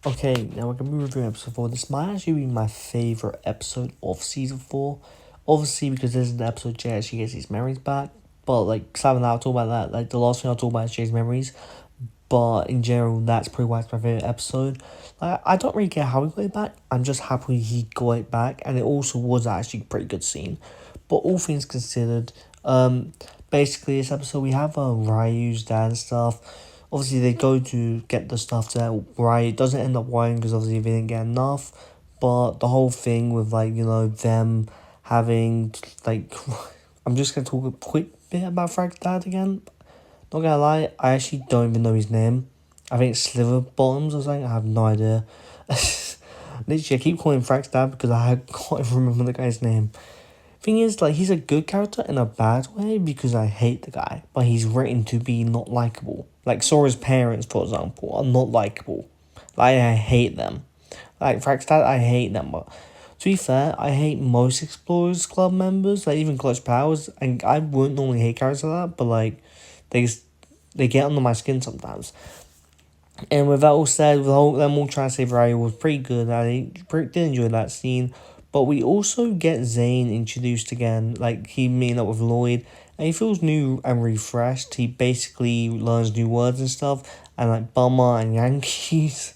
Okay, now we're gonna be reviewing episode 4. This might actually be my favourite episode of season 4. Obviously, because this is the episode Jay actually gets his memories back. But, like, Sam I'll talk about that. Like, the last thing I'll talk about is Jay's memories. But, in general, that's pretty why it's my favourite episode. Like, I don't really care how he got it back. I'm just happy he got it back. And it also was actually a pretty good scene. But all things considered, basically, this episode, we have Ryu's dad and stuff. Obviously, they go to get the stuff to Ryu. It doesn't end up working because obviously they didn't get enough. But the whole thing with, like, them having, like, I'm just going to talk a quick bit about Frank's dad again. Not gonna lie, I actually don't even know his name. I think it's Sliver Bottoms or something. I have no idea. Literally, I keep calling him Frank's dad because I can't even remember the guy's name. Thing is, like, he's a good character in a bad way because I hate the guy, but he's written to be not likable. Like, Sora's parents, for example, are not likable. Like, I hate them. Like, Frank's dad, I hate them, but to be fair, I hate most Explorers Club members, like, even Clutch Powers, and I wouldn't normally hate characters like that, but, like, they get under my skin sometimes. And with that all said, with them all trying to save Ryu was pretty good. I did enjoy that scene. But we also get Zane introduced again. Like, he meeting up with Lloyd. And he feels new and refreshed. He basically learns new words and stuff. And, like, bummer and Yankees.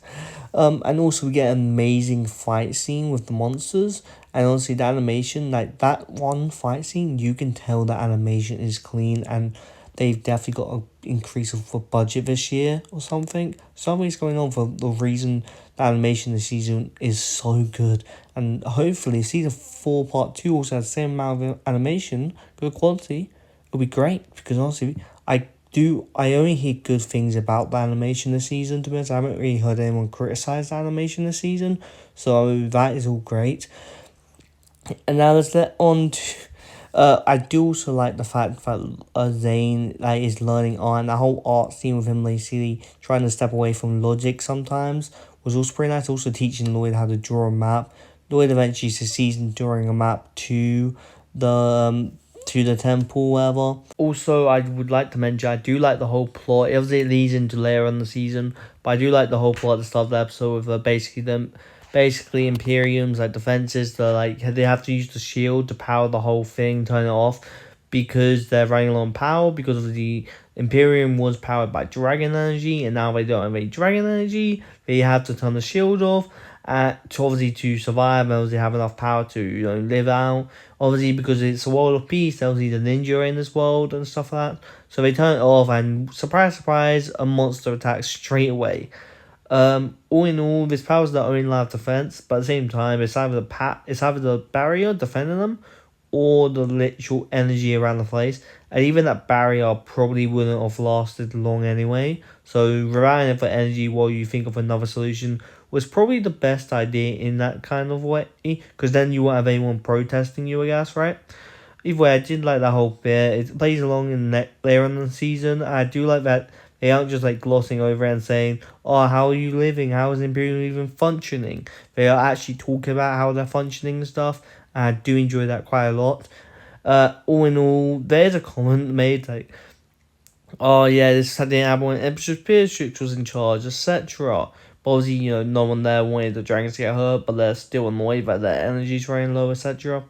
And also we get an amazing fight scene with the monsters. And honestly, the animation, like, that one fight scene, you can tell the animation is clean. And they've definitely got an increase of a budget this year or something. Something's going on for the reason the animation this season is so good. And hopefully season 4 part 2 also has the same amount of animation, good quality. It'll be great because honestly, I only hear good things about the animation this season, to be honest. I haven't really heard anyone criticise the animation this season. So that is all great. And now let's get on to I do also like the fact that Zane is learning art, and the whole art scene with him basically trying to step away from logic sometimes was also pretty nice. Also teaching Lloyd how to draw a map. Lloyd eventually succeeds in drawing a map to the temple, whatever. Also, I would like to mention I do like the whole plot. Obviously, it leads into later on the season, but I do like the whole plot at the start of the episode with basically Imperium's like defenses. They have to use the shield to power the whole thing, turn it off, because they're running low on power. Because of the Imperium was powered by dragon energy, and now they don't have any dragon energy. They have to turn the shield off. To survive and obviously have enough power to live out. Obviously, because it's a world of peace, obviously the ninja are in this world and stuff like that. So they turn it off, and surprise, surprise, a monster attacks straight away. All in all, this power's the only line of defense, but at the same time, it's either the barrier defending them, or the literal energy around the place. And even that barrier probably wouldn't have lasted long anyway. So relying on for energy while you think of another solution was probably the best idea in that kind of way, because then you won't have anyone protesting you, I guess, right? Either way, I did like that whole bit. It plays along in later on in the season. I do like that they aren't just like glossing over it and saying, "Oh, how are you living? How is Imperium even functioning?" They are actually talking about how they're functioning and stuff. And I do enjoy that quite a lot. All in all, there's a comment made like, "Oh yeah, this didn't happen when Empress Beatrix was in charge, etc." But obviously, no one there wanted the dragons to get hurt, but they're still annoyed that their energy's running low, etc.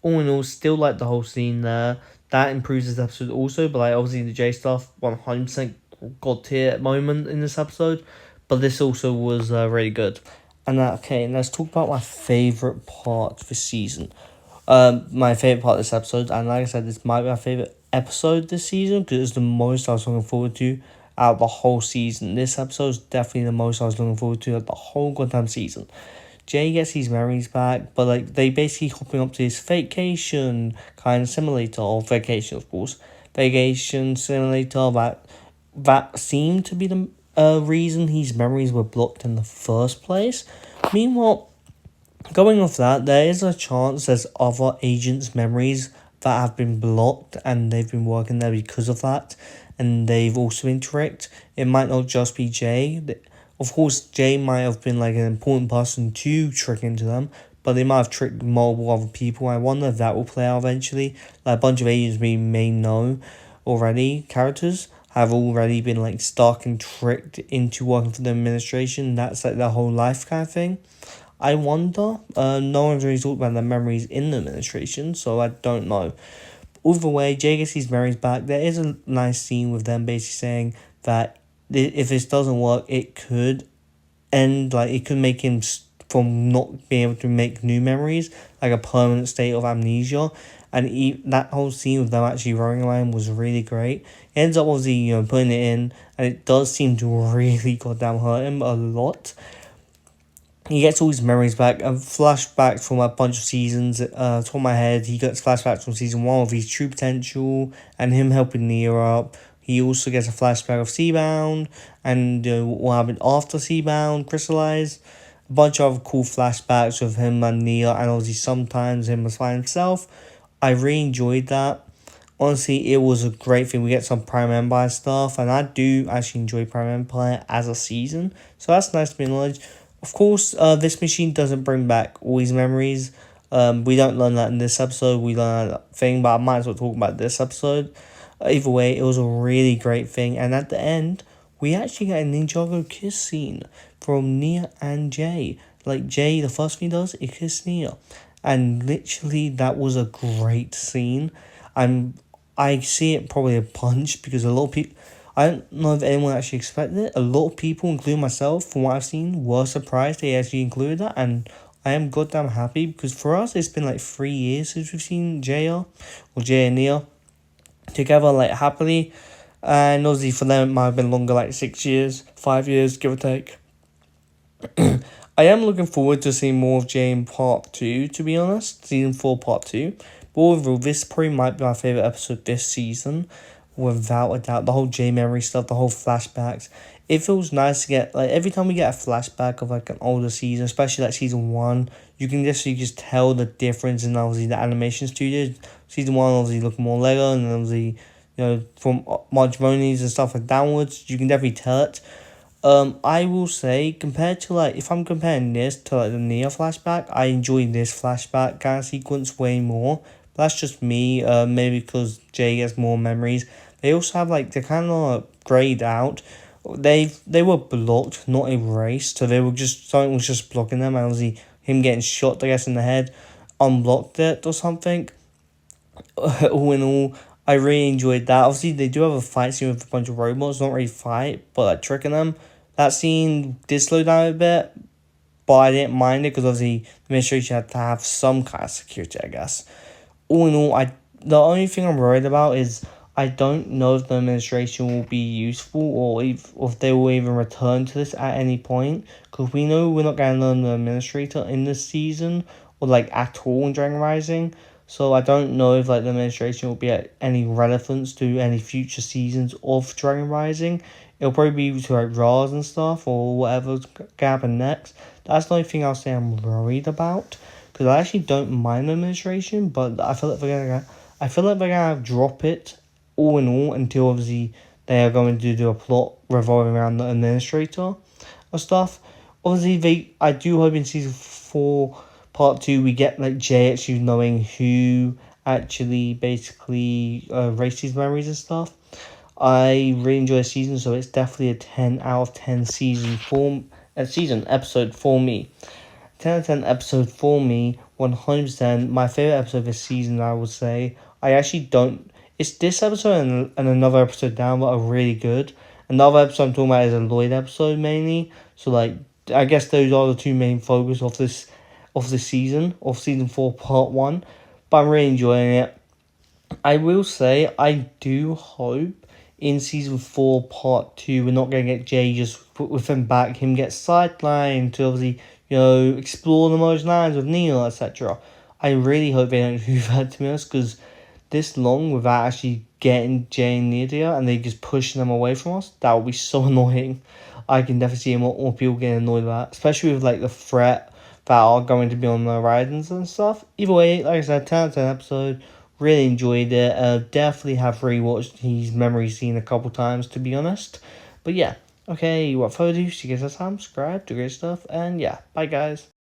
All in all, still like the whole scene there. That improves this episode also, but like obviously the J stuff 100% god tier moment in this episode, but this also was really good. And okay, let's talk about my favourite part this season. My favourite part of this episode, and like I said, this might be my favourite episode this season because it's the most I was looking forward to out of the whole season. This episode is definitely the most I was looking forward to out of the whole goddamn season. Jay gets his memories back, but like they basically hopping up to his vacation kind of simulator, or vacation of course, vacation simulator that seemed to be the reason his memories were blocked in the first place. Meanwhile, going off that, there is a chance there's other agents' memories that have been blocked and they've been working there because of that, and they've also been tricked. It might not just be Jay. Of course, Jay might have been like an important person to trick into them, but they might have tricked multiple other people. I wonder if that will play out eventually. Like a bunch of agents we may know already, characters have already been like stuck and tricked into working for the administration. That's like their whole life kind of thing. I wonder. No one's really talked about their memories in the administration, so I don't know. Either way, Jay gets his memories back. There is a nice scene with them basically saying that if this doesn't work, it could end, like it could make him from not being able to make new memories, like a permanent state of amnesia. And that whole scene with them actually running around was really great. It ends up obviously, putting it in, and it does seem to really goddamn hurt him a lot. He gets all his memories back and flashbacks from a bunch of seasons. Top of my head, he gets flashbacks from season 1 of his true potential and him helping Nia up. He also gets a flashback of Seabound and what happened after Seabound crystallized. A bunch of cool flashbacks of him and Nia, and obviously sometimes him as by himself. I really enjoyed that. Honestly, it was a great thing. We get some Prime Empire stuff, and I do actually enjoy Prime Empire as a season, so that's nice to be acknowledged. Of course, this machine doesn't bring back all his memories. We don't learn that in this episode. We learn that thing, but I might as well talk about this episode. Either way, it was a really great thing, and at the end, we actually get a Ninjago kiss scene from Nia and Jay. Like Jay, the first thing he does is kiss Nia, and literally that was a great scene. I see it probably a bunch because a lot of people. I don't know if anyone actually expected it. A lot of people, including myself, from what I've seen, were surprised they actually included that, and I am goddamn happy because for us, it's been like 3 years since we've seen Jay and Nia together like happily, and obviously for them it might have been longer, like 6 years, 5 years, give or take. I am looking forward to seeing more of Jay in part 2, to be honest. Season 4 part 2. But overall, this probably might be my favourite episode this season. Without a doubt. The whole Jay memory stuff, the whole flashbacks. It feels nice to get, like, every time we get a flashback of, like, an older season, especially, like, season 1, you can just tell the difference in, obviously, the animation studios. Season 1, obviously, look more Lego, and obviously, from Margmonies and stuff like downwards, you can definitely tell it. I will say, compared to, like, if I'm comparing this to, like, the Nia flashback, I enjoy this flashback kind of sequence way more. But that's just me, maybe because Jay gets more memories. They also have, like, they're kind of grayed out. They were blocked, not erased, so they were just, something was just blocking them, and obviously him getting shot, I guess, in the head, unblocked it or something. All in all, I really enjoyed that. Obviously, they do have a fight scene with a bunch of robots, not really fight, but like tricking them. That scene did slow down a bit, but I didn't mind it because obviously the administration had to have some kind of security, I guess. All in all, the only thing I'm worried about is I don't know if the administration will be useful or if they will even return to this at any point, because we know we're not going to learn the administrator in this season or like at all in Dragon Rising. So I don't know if like the administration will be at any relevance to any future seasons of Dragon Rising. It'll probably be to like Ra's and stuff or whatever's gonna happen next. That's the only thing I'll say I'm worried about, because I actually don't mind the administration, but I feel like they're gonna drop it all in all until obviously they are going to do a plot revolving around the administrator or stuff. Obviously, I do hope in season 4 part 2 we get like Jay actually knowing who actually basically erased his memories and stuff. I really enjoy the season, so it's definitely a 10 out of 10 season episode for me. 10 out of 10 episode for me, 100%. My favourite episode of this season, I would say. I actually don't... It's this episode and another episode down, but are really good. Another episode I'm talking about is a Lloyd episode, mainly. So, like, I guess those are the two main focus of this season, of season 4, part 1. But I'm really enjoying it. I will say, I do hope in season 4, part 2, we're not going to get Jay just with him back, him get sidelined to obviously, explore the most lands with Neil, etc. I really hope they don't do that, to be honest, because this long without actually getting Jay and Lydia and they just pushing them away from us, that would be so annoying. I can definitely see more people getting annoyed with that, especially with like the threat that are going to be on the horizons and stuff. Either way, like I said, 10 out of 10 episode, really enjoyed it. Definitely have rewatched his memory scene a couple times, to be honest. But yeah, okay, without further ado, see you guys next time, subscribe, do great stuff, and yeah, bye guys.